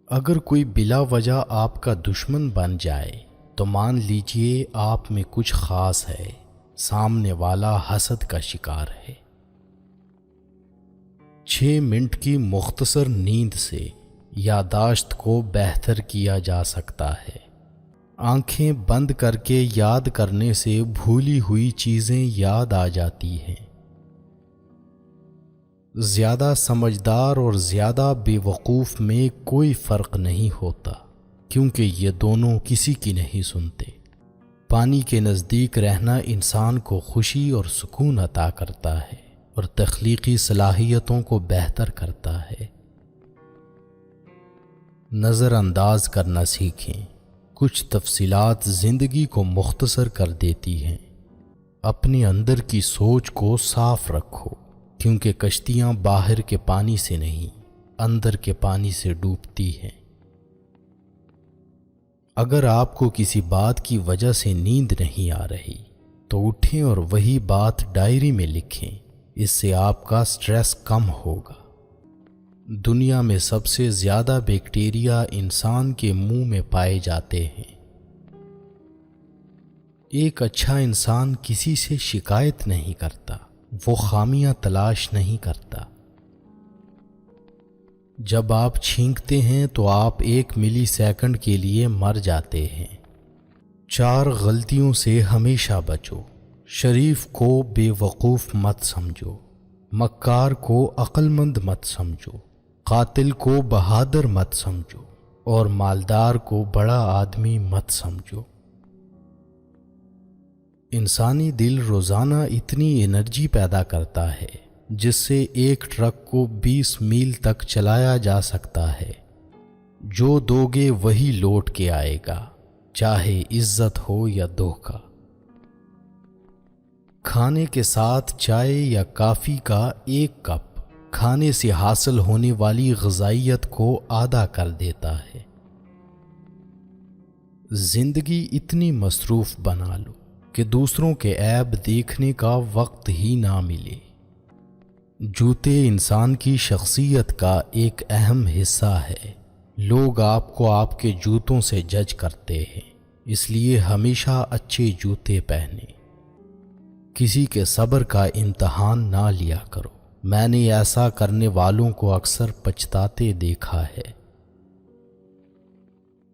اگر کوئی بلا وجہ آپ کا دشمن بن جائے تو مان لیجئے آپ میں کچھ خاص ہے، سامنے والا حسد کا شکار ہے۔ 6 منٹ کی مختصر نیند سے یادداشت کو بہتر کیا جا سکتا ہے۔ آنکھیں بند کر کے یاد کرنے سے بھولی ہوئی چیزیں یاد آ جاتی ہیں۔ زیادہ سمجھدار اور زیادہ بے وقوف میں کوئی فرق نہیں ہوتا، کیونکہ یہ دونوں کسی کی نہیں سنتے۔ پانی کے نزدیک رہنا انسان کو خوشی اور سکون عطا کرتا ہے اور تخلیقی صلاحیتوں کو بہتر کرتا ہے۔ نظر انداز کرنا سیکھیں۔ کچھ تفصیلات زندگی کو مختصر کر دیتی ہیں۔ اپنے اندر کی سوچ کو صاف رکھو، کیونکہ کشتیاں باہر کے پانی سے نہیں، اندر کے پانی سے ڈوبتی ہیں۔ اگر آپ کو کسی بات کی وجہ سے نیند نہیں آ رہی تو اٹھیں اور وہی بات ڈائری میں لکھیں، اس سے آپ کا سٹریس کم ہوگا۔ دنیا میں سب سے زیادہ بیکٹیریا انسان کے منہ میں پائے جاتے ہیں۔ ایک اچھا انسان کسی سے شکایت نہیں کرتا، وہ خامیاں تلاش نہیں کرتا۔ جب آپ چھینکتے ہیں تو آپ 1 ملی سیکنڈ کے لیے مر جاتے ہیں۔ 4 غلطیوں سے ہمیشہ بچو۔ شریف کو بے وقوف مت سمجھو، مکار کو عقل مند مت سمجھو، قاتل کو بہادر مت سمجھو اور مالدار کو بڑا آدمی مت سمجھو۔ انسانی دل روزانہ اتنی انرجی پیدا کرتا ہے جس سے ایک ٹرک کو 20 میل تک چلایا جا سکتا ہے۔ جو دو گے وہی لوٹ کے آئے گا، چاہے عزت ہو یا دھوکہ۔ کھانے کے ساتھ چائے یا کافی کا 1 کپ کھانے سے حاصل ہونے والی غذائیت کو آدھا کر دیتا ہے۔ زندگی اتنی مصروف بنا لو کہ دوسروں کے عیب دیکھنے کا وقت ہی نہ ملے۔ جوتے انسان کی شخصیت کا ایک اہم حصہ ہے۔ لوگ آپ کو آپ کے جوتوں سے جج کرتے ہیں، اس لیے ہمیشہ اچھے جوتے پہنیں۔ کسی کے صبر کا امتحان نہ لیا کرو۔ میں نے ایسا کرنے والوں کو اکثر پچھتاتے دیکھا ہے۔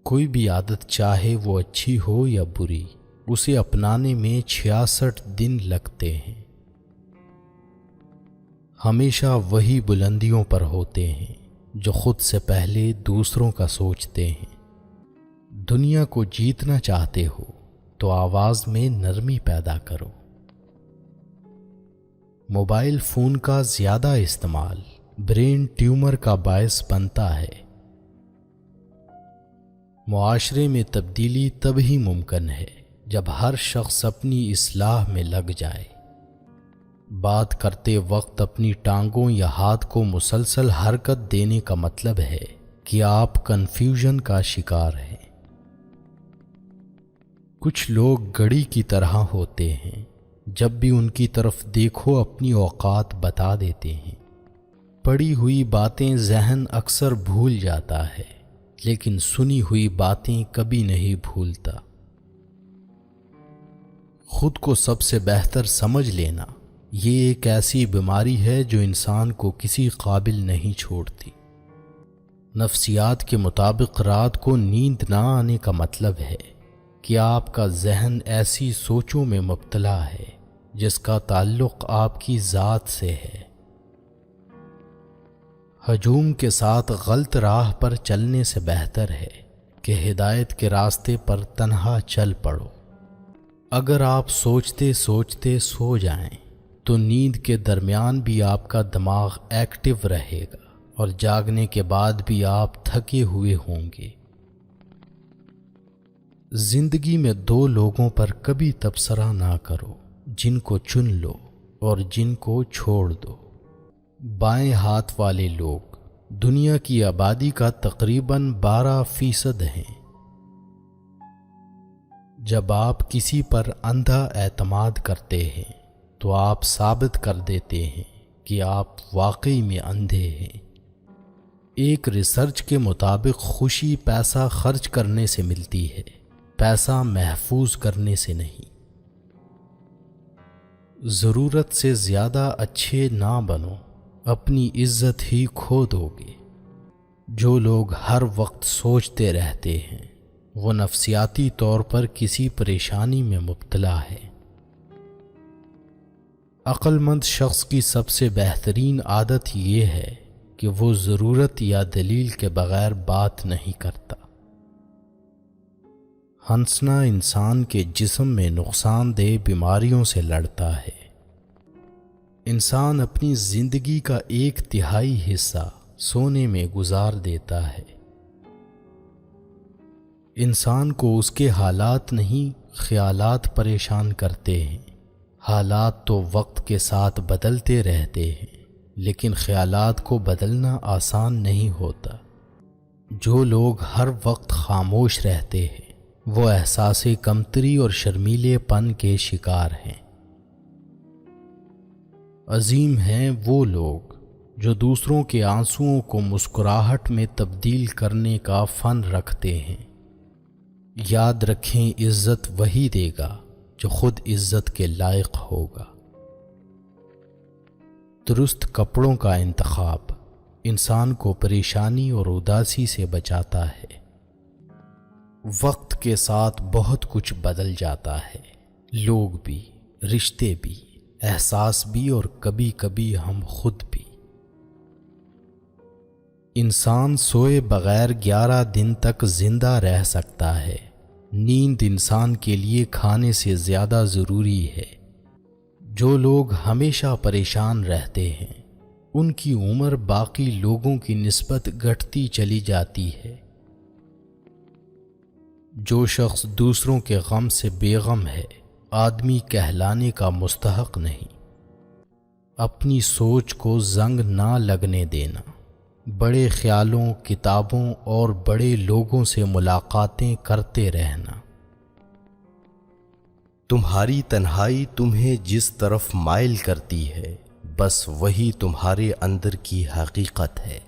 کوئی بھی عادت چاہے وہ اچھی ہو یا بری، اسے اپنانے میں 66 دن لگتے ہیں۔ ہمیشہ وہی بلندیوں پر ہوتے ہیں جو خود سے پہلے دوسروں کا سوچتے ہیں۔ دنیا کو جیتنا چاہتے ہو تو آواز میں نرمی پیدا کرو۔ موبائل فون کا زیادہ استعمال برین ٹیومر کا باعث بنتا ہے۔ معاشرے میں تبدیلی تب ہی ممکن ہے جب ہر شخص اپنی اصلاح میں لگ جائے۔ بات کرتے وقت اپنی ٹانگوں یا ہاتھ کو مسلسل حرکت دینے کا مطلب ہے کہ آپ کنفیوژن کا شکار ہیں۔ کچھ لوگ گھڑی کی طرح ہوتے ہیں، جب بھی ان کی طرف دیکھو اپنی اوقات بتا دیتے ہیں۔ پڑھی ہوئی باتیں ذہن اکثر بھول جاتا ہے، لیکن سنی ہوئی باتیں کبھی نہیں بھولتا۔ خود کو سب سے بہتر سمجھ لینا یہ ایک ایسی بیماری ہے جو انسان کو کسی قابل نہیں چھوڑتی۔ نفسیات کے مطابق رات کو نیند نہ آنے کا مطلب ہے کہ آپ کا ذہن ایسی سوچوں میں مبتلا ہے جس کا تعلق آپ کی ذات سے ہے۔ ہجوم کے ساتھ غلط راہ پر چلنے سے بہتر ہے کہ ہدایت کے راستے پر تنہا چل پڑو۔ اگر آپ سوچتے سوچتے سو جائیں تو نیند کے درمیان بھی آپ کا دماغ ایکٹیو رہے گا اور جاگنے کے بعد بھی آپ تھکے ہوئے ہوں گے۔ زندگی میں 2 لوگوں پر کبھی تبصرہ نہ کرو، جن کو چن لو اور جن کو چھوڑ دو۔ بائیں ہاتھ والے لوگ دنیا کی آبادی کا تقریباً 12% ہیں۔ جب آپ کسی پر اندھا اعتماد کرتے ہیں تو آپ ثابت کر دیتے ہیں کہ آپ واقعی میں اندھے ہیں۔ ایک ریسرچ کے مطابق خوشی پیسہ خرچ کرنے سے ملتی ہے، پیسہ محفوظ کرنے سے نہیں۔ ضرورت سے زیادہ اچھے نہ بنو، اپنی عزت ہی کھو دو گے۔ جو لوگ ہر وقت سوچتے رہتے ہیں وہ نفسیاتی طور پر کسی پریشانی میں مبتلا ہے۔ عقل مند شخص کی سب سے بہترین عادت یہ ہے کہ وہ ضرورت یا دلیل کے بغیر بات نہیں کرتا۔ ہنسنا انسان کے جسم میں نقصان دہ بیماریوں سے لڑتا ہے۔ انسان اپنی زندگی کا 1/3 حصہ سونے میں گزار دیتا ہے۔ انسان کو اس کے حالات نہیں، خیالات پریشان کرتے ہیں۔ حالات تو وقت کے ساتھ بدلتے رہتے ہیں، لیکن خیالات کو بدلنا آسان نہیں ہوتا۔ جو لوگ ہر وقت خاموش رہتے ہیں وہ احساس کمتری اور شرمیلے پن کے شکار ہیں۔ عظیم ہیں وہ لوگ جو دوسروں کے آنسوؤں کو مسکراہٹ میں تبدیل کرنے کا فن رکھتے ہیں۔ یاد رکھیں، عزت وہی دے گا جو خود عزت کے لائق ہوگا۔ درست کپڑوں کا انتخاب انسان کو پریشانی اور اداسی سے بچاتا ہے۔ وقت کے ساتھ بہت کچھ بدل جاتا ہے، لوگ بھی، رشتے بھی، احساس بھی، اور کبھی کبھی ہم خود بھی۔ انسان سوئے بغیر 11 دن تک زندہ رہ سکتا ہے۔ نیند انسان کے لیے کھانے سے زیادہ ضروری ہے۔ جو لوگ ہمیشہ پریشان رہتے ہیں ان کی عمر باقی لوگوں کی نسبت گھٹتی چلی جاتی ہے۔ جو شخص دوسروں کے غم سے بے غم ہے آدمی کہلانے کا مستحق نہیں۔ اپنی سوچ کو زنگ نہ لگنے دینا۔ بڑے خیالوں، کتابوں اور بڑے لوگوں سے ملاقاتیں کرتے رہنا۔ تمہاری تنہائی تمہیں جس طرف مائل کرتی ہے بس وہی تمہارے اندر کی حقیقت ہے۔